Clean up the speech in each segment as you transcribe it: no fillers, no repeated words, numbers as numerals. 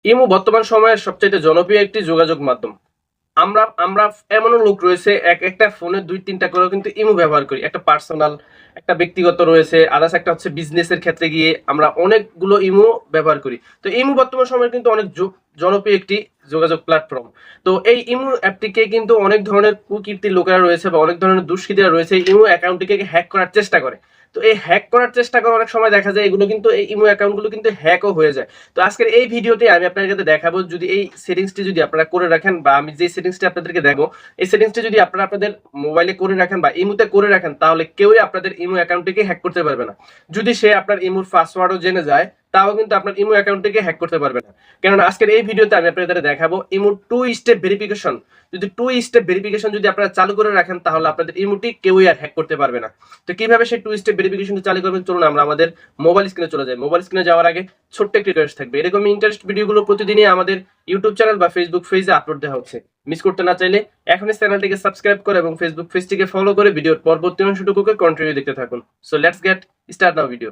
Imo বর্তমান সময়ের সবচাইতে জনপ্রিয় একটি যোগাযোগ মাধ্যম। আমরা আমরা এমনও লোক রয়েছে একটা ফোনে ২-৩ টা করেও কিন্তু ইমো ব্যবহার করি। একটা পার্সোনাল, একটা ব্যক্তিগত রয়েছে, আদার্স একটা হচ্ছে বিজনেসের ক্ষেত্রে গিয়ে আমরা অনেকগুলো ইমো ব্যবহার করি। তো ইমো বর্তমান সময়ে কিন্তু অনেক জনপ্রিয় একটি যোগাযোগ প্ল্যাটফর্ম। তো এই ইমো অ্যাপটিকে কিন্তু অনেক ধরনের কুকীর্তির লোকেরা রয়েছে বা অনেক ধরনের দুষ্কৃতীরা রয়েছে ইমো অ্যাকাউন্টটিকে হ্যাক করার চেষ্টা করে। তো এই হ্যাক করার চেষ্টা করে অনেক সময় দেখা যায় এগুলো কিন্তু এই ইমো অ্যাকাউন্টগুলো কিন্তু হ্যাকও হয়ে যায়। তো আজকের এই ভিডিওতে আমি আপনাদেরকে দেখাবো যদি এই সেটিংসটি যদি আপনারা করে রাখেন বা আমি যে সেটিংসটি আপনাদেরকে দেখাবো এই সেটিংসটি যদি আপনারা আপনাদের মোবাইলে করে রাখেন বা ইমোতে করে রাখেন তাহলে কেউই আপনাদের ইমো অ্যাকাউন্টটিকে হ্যাক করতে পারবে না। যদি সে আপনার ইমোর পাসওয়ার্ডও জেনে যায় তাও কিন্তু আপনার ইমো অ্যাকাউন্টটিকে হ্যাক করতে পারবে না। কেননা আজকের এই ভিডিওতে আমি আপনাদের দেখাবো ইমোর 2 স্টেপ ভেরিফিকেশন। যদি 2 স্টেপ ভেরিফিকেশন যদি আপনারা চালু করে রাখেন তাহলে আপনাদের ইমোটি কেউই আর হ্যাক করতে পারবে না। তো কিভাবে সেই 2 স্টেপ ভেরিফিকেশনটি চালু করবেন চলুন আমরা আমাদের মোবাইল স্ক্রিনে চলে যাই। মোবাইল স্ক্রিনে যাওয়ার আগে ছোট্ট একটি রিকোয়েস্ট থাকবে। এরকম ইন্টারেস্ট ভিডিওগুলো প্রতিদিনই আমাদের ইউটিউব চ্যানেল বা ফেসবুক পেজে আপলোড দেওয়া হচ্ছে। মিস করতে না চাইলে এখনই চ্যানেলটিকে সাবস্ক্রাইব করে এবং ফেসবুক পেজটিকে ফলো করে ভিডিওর পরবর্তী অংশটুকুকে কন্টিনিউ দেখতে থাকুন। So let's get start now video.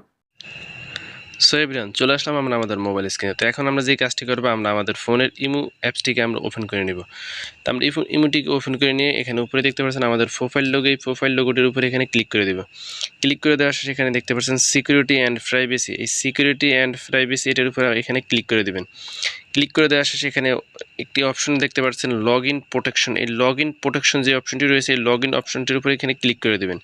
So everyone চলে আসলাম আমরা আমাদের মোবাইল স্ক্রিনে। তো এখন আমরা যে কাজটি করবো আমরা আমাদের ফোনের ইমো অ্যাপসটিকে আমরা ওপেন করে নিব। তো আমরা ইমোটিকে ওপেন করে নিয়ে এখানে উপরে দেখতে পাচ্ছেন আমাদের প্রোফাইল লোগো, এই প্রোফাইল লোগোটির উপরে এখানে ক্লিক করে দেব। ক্লিক করে দেওয়ার শেষে এখানে দেখতে পাচ্ছেন সিকিউরিটি অ্যান্ড প্রাইভেসি, এই সিকিউরিটি অ্যান্ড প্রাইভেসি এটার উপরে এখানে ক্লিক করে দেবেন। ক্লিক করে দেওয়ার শেষে এখানে একটি অপশন দেখতে পাচ্ছেন লগ ইন প্রোটেকশন, এই লগ ইন প্রোটেকশন যে অপশনটি রয়েছে এই লগ ইন অপশনটির উপরে এখানে ক্লিক করে দেবেন।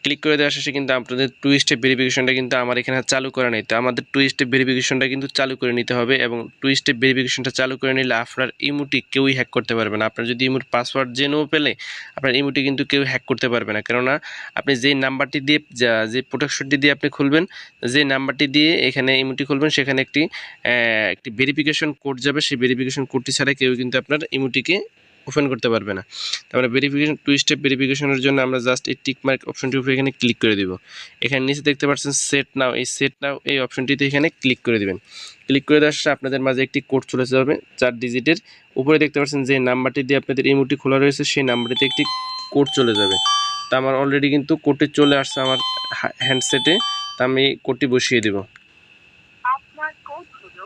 ক্লিক করে দেওয়ার শেষে কিন্তু আপনাদের 2 স্টেপ ভেরিফিকেশনটা কিন্তু আমার এখানে চালু করা নেই। তো আমাদের 2 স্টেপ ভেরিফিকেশনটা কিন্তু চালু করে নিতে হবে এবং 2 স্টেপ ভেরিফিকেশনটা চালু করে নিলে আপনার ইমোটি কেউই হ্যাক করতে পারবে না। আপনার যদি ইমোর পাসওয়ার্ড জেনেও পেলে আপনার ইমোটি কিন্তু কেউ হ্যাক করতে পারবে না। কেননা আপনি যেই নাম্বারটি দিয়ে যে প্রোটেকশনটি দিয়ে আপনি খুলবেন, যে নাম্বারটি দিয়ে এখানে ইমোটি খুলবেন সেখানে একটি ভেরিফিকেশন কোড যাবে, সেই ভেরিফিকেশন কোডটি ছাড়া কেউ কিন্তু আপনার ইমোটিকে ওপেন করতে পারবে না। তারপরে ভেরিফিকেশন 2 স্টেপ ভেরিফিকেশনের জন্য আমরা জাস্ট এই টিক মার্ক অপশনটির উপরে এখানে ক্লিক করে দিব। এখানে নিচে দেখতে পাচ্ছেন সেট নাও, এই সেট নাও এই অপশনটিতে এখানে ক্লিক করে দিবেন। ক্লিক করে দেওয়ার সাথে আপনাদের মাঝে একটি কোড চলে যাবে 4 ডিজিটের। উপরে দেখতে পাচ্ছেন যে নাম্বারটি দিয়ে আপনাদের ইমোটি খোলা রয়েছে সেই নাম্বারটিতে একটি কোড চলে যাবে। তা আমার অলরেডি কিন্তু কোডটি চলে আসছে আমার হ্যান্ডসেটে। তা আমি কোডটি বসিয়ে দেব। আপনার কোড হলো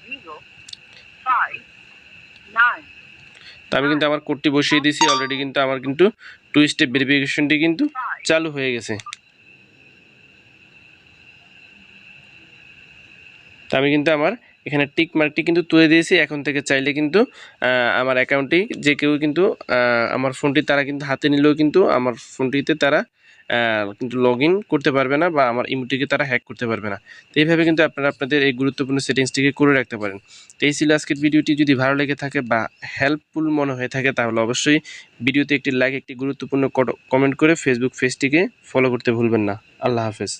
059। তো আমি কিন্তু আমার কোডটি বসিয়ে দিয়েছি অলরেডি, কিন্তু আমার কিন্তু 2 স্টেপ ভেরিফিকেশনটি কিন্তু চালু হয়ে গেছে। তো আমি কিন্তু আমার এখানে টিক মার্কটি কিন্তু তুলে দিয়েছি। এখন থেকে চাইলে কিন্তু আমার অ্যাকাউন্টটি যে কেউ কিন্তু আমার ফোনটি তারা কিন্তু হাতে নিলেও কিন্তু আমার ফোনটিতে তারা কিন্তু লগ ইন করতে পারবে না বা আমার ইমোটিকে তারা হ্যাক করতে পারবে না। তো এইভাবে কিন্তু আপনারা আপনাদের এই গুরুত্বপূর্ণ সেটিংসটিকে করে রাখতে পারেন। তো এই ছিল আজকের ভিডিওটি। যদি ভালো লেগে থাকে বা হেল্পফুল মনে হয়ে থাকে তাহলে অবশ্যই ভিডিওতে একটি লাইক, একটি গুরুত্বপূর্ণ কমেন্ট করে ফেসবুক পেজটিকে ফলো করতে ভুলবেন না। আল্লাহ হাফেজ।